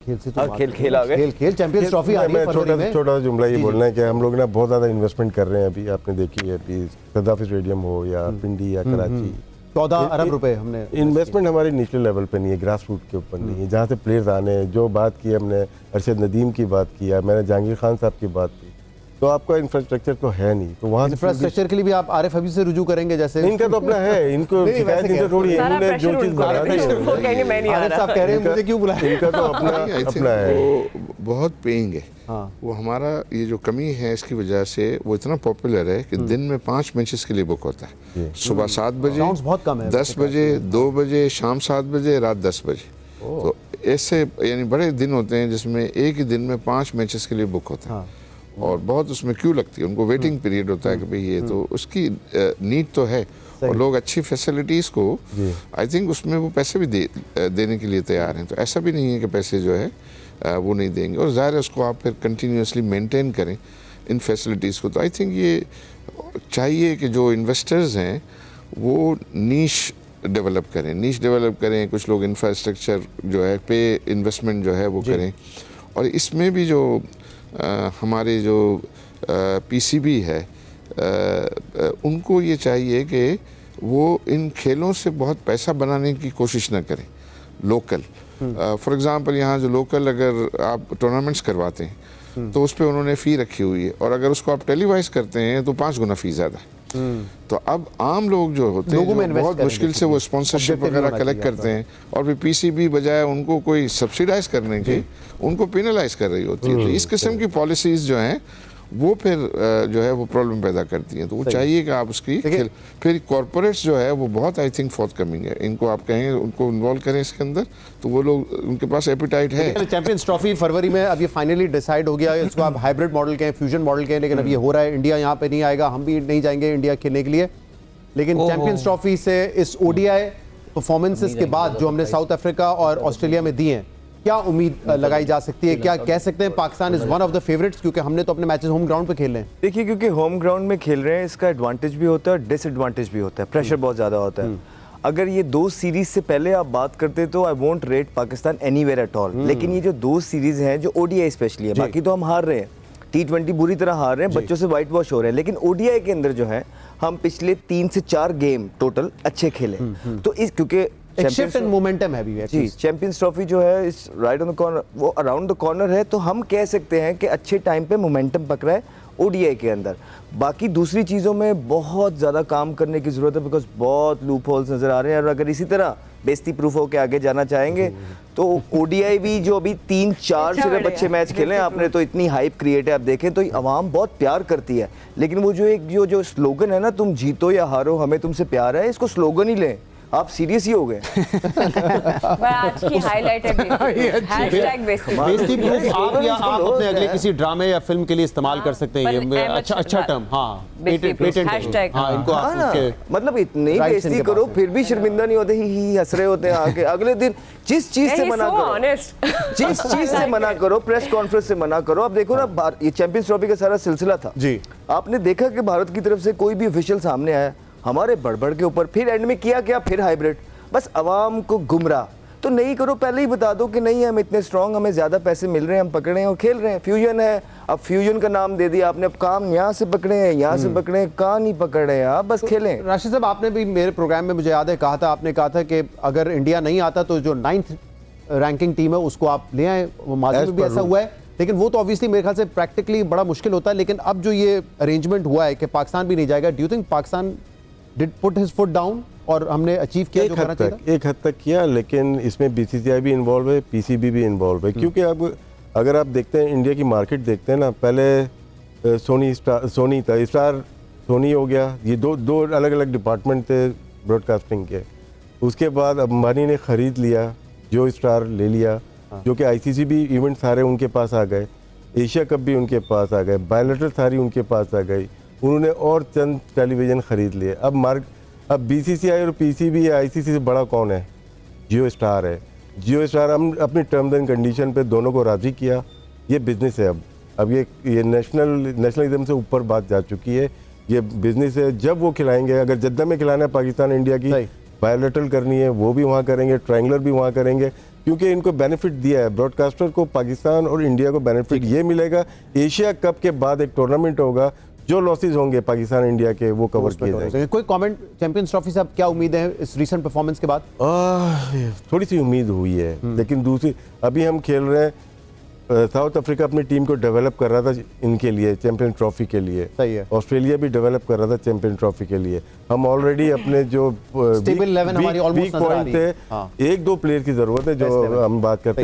खेल से तो खेल आ गए, खेल चैंपियंस ट्रॉफी आ रही है फरवरी में। छोटा सा जुमला ये बोलना है कि हम लोग ना बहुत ज़्यादा इन्वेस्टमेंट कर रहे हैं अभी। आपने देखी है अभी गद्दाफी स्टेडियम हो या पिंडी या कराची, 14 अरब रुपए हमने इन्वेस्टमेंट हमारे निचले लेवल पे नहीं है, ग्रास रूट के ऊपर नहीं है, जहाँ से प्लेयर्स आने। जो बात की हमने अरशद नदीम की बात किया, मैंने जहांगीर खान साहब की बात की, तो आपका इंफ्रास्ट्रक्चर तो है नहीं, तो वहाँ इंफ्रास्ट्रक्चर के लिए भी आप आरिफ हबीब से रुजू करेंगे जैसे? इनका तो अपना है, इनको शिकायत से थोड़ी है, इन्होंने जो चीज़ बना दी वो कहेंगे मैं नहीं आ रहा। आप कह रहे हैं मुझे क्यों बुलाया? इनका तो अपना है, वो बहुत पेइंग है। वो हमारा ये जो कमी है इसकी वजह से वो इतना पॉपुलर है कि दिन में 5 मैचेस के लिए बुक होता है। सुबह 7 बजे, बहुत कम है, 10 बजे, 2 बजे, शाम 7 बजे, रात 10 बजे। तो ऐसे यानी बड़े दिन होते हैं जिसमें एक ही दिन में 5 मैचेस के लिए बुक होता है। और बहुत उसमें क्यों लगती है, उनको वेटिंग पीरियड होता है कि भाई ये तो उसकी नीड तो है। और लोग अच्छी फैसिलिटीज़ को आई थिंक उसमें वो पैसे भी देने के लिए तैयार हैं। तो ऐसा भी नहीं है कि पैसे जो है वो नहीं देंगे, और ज़ाहिर है उसको आप फिर कंटिन्यूसली मेंटेन करें इन फैसिलिटीज़ को। तो आई थिंक ये चाहिए कि जो इन्वेस्टर्स हैं वो नीश डेवलप करें, कुछ लोग इंफ्रास्ट्रक्चर जो है पे इन्वेस्टमेंट जो है वो करें। और इसमें भी जो हमारे जो पीसीबी है उनको ये चाहिए कि वो इन खेलों से बहुत पैसा बनाने की कोशिश ना करें लोकल। फॉर एग्जांपल यहाँ जो लोकल अगर आप टूर्नामेंट्स करवाते हैं तो उस पर उन्होंने फ़ी रखी हुई है, और अगर उसको आप टेलीवाइज करते हैं तो 5 गुना फ़ी ज़्यादा है। तो अब आम लोग जो होते हैं जो बहुत मुश्किल से वो स्पॉन्सरशिप वगैरह कलेक्ट करते हैं, और फिर पीसीबी बजाय उनको कोई सब्सिडाइज करने के उनको पेनलाइज कर रही होती है। तो इस किस्म की पॉलिसीज़ जो हैं वो फिर जो है वो प्रॉब्लम पैदा करती हैं। तो वो चाहिए कि आप उसकी फिर कॉरपोरेट्स जो है वो बहुत आई थिंक फोर्थ कमिंग है, इनको आप कहेंगे उनको इन्वॉल्व करें इसके अंदर, तो वो लोग उनके पास एपिटाइट है। चैंपियंस ट्रॉफी फरवरी में अब ये फाइनली डिसाइड हो गया, इसको आप हाइब्रिड मॉडल कहें, फ्यूजन मॉडल कहें, लेकिन अब ये हो रहा है। इंडिया यहाँ पे नहीं आएगा, हम भी नहीं जाएंगे इंडिया खेलने के लिए, लेकिन चैंपियंस ट्रॉफी से इस ओडीआई परफॉर्मेंसेस के बाद जो हमने साउथ अफ्रीका और ऑस्ट्रेलिया में दी हैं, क्या उम्मीद लगाई जा सकती है? क्या कह सकते हैं Pakistan is one of the favourites, क्योंकि हमने तो अपने मैचेस होम ग्राउंड पे खेल रहे हैं? देखिए, क्योंकि होम ग्राउंड में खेल रहे हैं इसका एडवांटेज भी होता है और डिसएडवांटेज भी होता है, प्रेशर बहुत ज़्यादा होता है। अगर ये 2 सीरीज से पहले आप बात करते तो I won't rate Pakistan anywhere at all, लेकिन ये जो 2 सीरीज हैं जो ओडीआई स्पेशली है, बाकी तो हम हार रहे हैं, T20 बुरी तरह हार रहे हैं, बच्चों से वाइट वॉश हो रहे हैं, लेकिन ओडीआई के अंदर जो है हम पिछले 3 से 4 गेम टोटल अच्छे खेले। तो इस क्योंकि शिफ्ट एंड मोमेंटम है भी जी, चैंपियंस ट्रॉफी जो है इस राइट ऑन द कॉर्नर, वो अराउंड द कॉर्नर है, तो हम कह सकते हैं कि अच्छे टाइम पे मोमेंटम पकड़ा है ओडीआई के अंदर। बाकी दूसरी चीज़ों में बहुत ज़्यादा काम करने की ज़रूरत है, बिकॉज बहुत लूप होल्स नज़र आ रहे हैं, और अगर इसी तरह बेइज्जती प्रूफ होकर आगे जाना चाहेंगे तो ओडीआई भी जो अभी 3-4 सिर्फ अच्छे मैच खेले आपने, तो इतनी हाइप क्रिएट है, आप देखें तो आवाम बहुत प्यार करती है। लेकिन वो जो एक जो स्लोगन है ना, तुम जीतो या हारो हमें तुमसे प्यार है, इसको स्लोगन ही लें, आप सीरियस ही हो गए। आज की हाईलाइट है बेइज्जती प्रूफ। आप या आप अपने अगले किसी ड्रामे या फिल्म के लिए इस्तेमाल कर सकते हैं, ये अच्छा टर्म। हाँ, पेटेंट हैशटैग। हाँ, इनको मतलब इतनी बेइज्जती करो फिर भी शर्मिंदा नहीं होते, ही हंस रहे होते हैं आके। अगले दिन जिस चीज से मना करो, जिस चीज से मना करो, प्रेस कॉन्फ्रेंस से मना करो। अब देखो ना, ये चैंपियंस ट्रॉफी का सारा सिलसिला था जी, आपने देखा कि भारत की तरफ से कोई भी ऑफिशियल सामने आया हमारे बड़बड़ के ऊपर, फिर एंड में किया क्या, फिर हाइब्रिड, बस आवाम को गुमराह तो नहीं करो, पहले ही बता दो कि नहीं हम इतने स्ट्रांग, हमें ज्यादा पैसे मिल रहे हैं, हम पकड़े हैं और खेल रहे हैं। फ्यूजन है, अब फ्यूजन का नाम दे दिया आपने, अब काम यहाँ से पकड़े हैं, यहाँ से पकड़े हैं, कहाँ नहीं पकड़े हैं आप, बस खेलें। राशिद साहब, आपने भी मेरे प्रोग्राम में मुझे याद है कहा था, आपने कहा था कि अगर इंडिया नहीं आता तो जो 9th रैंकिंग टीम है उसको आप ले आए। वो माजी में भी ऐसा हुआ है, लेकिन वो तो ऑब्वियसली मेरे ख्याल से प्रैक्टिकली बड़ा मुश्किल होता है। लेकिन अब जो ये अरेंजमेंट हुआ है कि पाकिस्तान भी नहीं जाएगा, do you think Pakistan did put his foot down और हमने अचीव किया जो करना चाहिए? एक हद तक किया, लेकिन इसमें बीसीसीआई भी इन्वॉल्व है, पीसीबी भी इन्वॉल्व है। क्योंकि अब अगर आप देखते हैं इंडिया की मार्केट देखते हैं ना, पहले सोनी था, स्टार सोनी हो गया, ये दो अलग अलग डिपार्टमेंट थे ब्रॉडकास्टिंग के। उसके बाद अंबानी ने ख़रीद लिया, जो स्टार ले लिया, जो कि आईसीसी भी इवेंट सारे उनके पास आ गए, एशिया कप भी उनके पास आ गए, बायलैटरल सारी उनके पास आ गई, उन्होंने और चंद टेलीविज़न ख़रीद लिए। अब बीसीसीआई और पीसीबी या आईसीसी से बड़ा कौन है? जियो स्टार है। जियो स्टार हम अपनी टर्म्स एंड कंडीशन पे दोनों को राज़ी किया, ये बिज़नेस है। अब ये नेशनलिज्म से ऊपर बात जा चुकी है, ये बिज़नेस है। जब वो खिलाएंगे, अगर जद्दा में खिलाना है पाकिस्तान इंडिया की, बायलैटरल करनी है वो भी वहाँ करेंगे, ट्रायंगुलर भी वहाँ करेंगे, क्योंकि इनको बेनिफिट दिया है ब्रॉडकास्टर को, पाकिस्तान और इंडिया को बेनिफिट ये मिलेगा। एशिया कप के बाद एक टूर्नामेंट होगा, जो लॉसेज होंगे पाकिस्तान इंडिया के वो कवर किए जाएंगे। कोई कमेंट चैंपियंस ट्रॉफी से अब क्या उम्मीद है इस रीसेंट परफॉर्मेंस के बाद? थोड़ी सी उम्मीद हुई है, लेकिन दूसरी अभी हम खेल रहे हैं, साउथ अफ्रीका अपनी टीम को डेवलप कर रहा था इनके लिए, चैंपियन ट्रॉफी के लिए। सही है। ऑस्ट्रेलिया भी डेवलप कर रहा था चैंपियन ट्रॉफी के लिए। हम ऑलरेडी अपने जो स्टेबल 11 हमारी ऑलमोस्ट नजर आ रही है। हाँ। एक दो प्लेयर की जरूरत है जो हम बात करते हैं,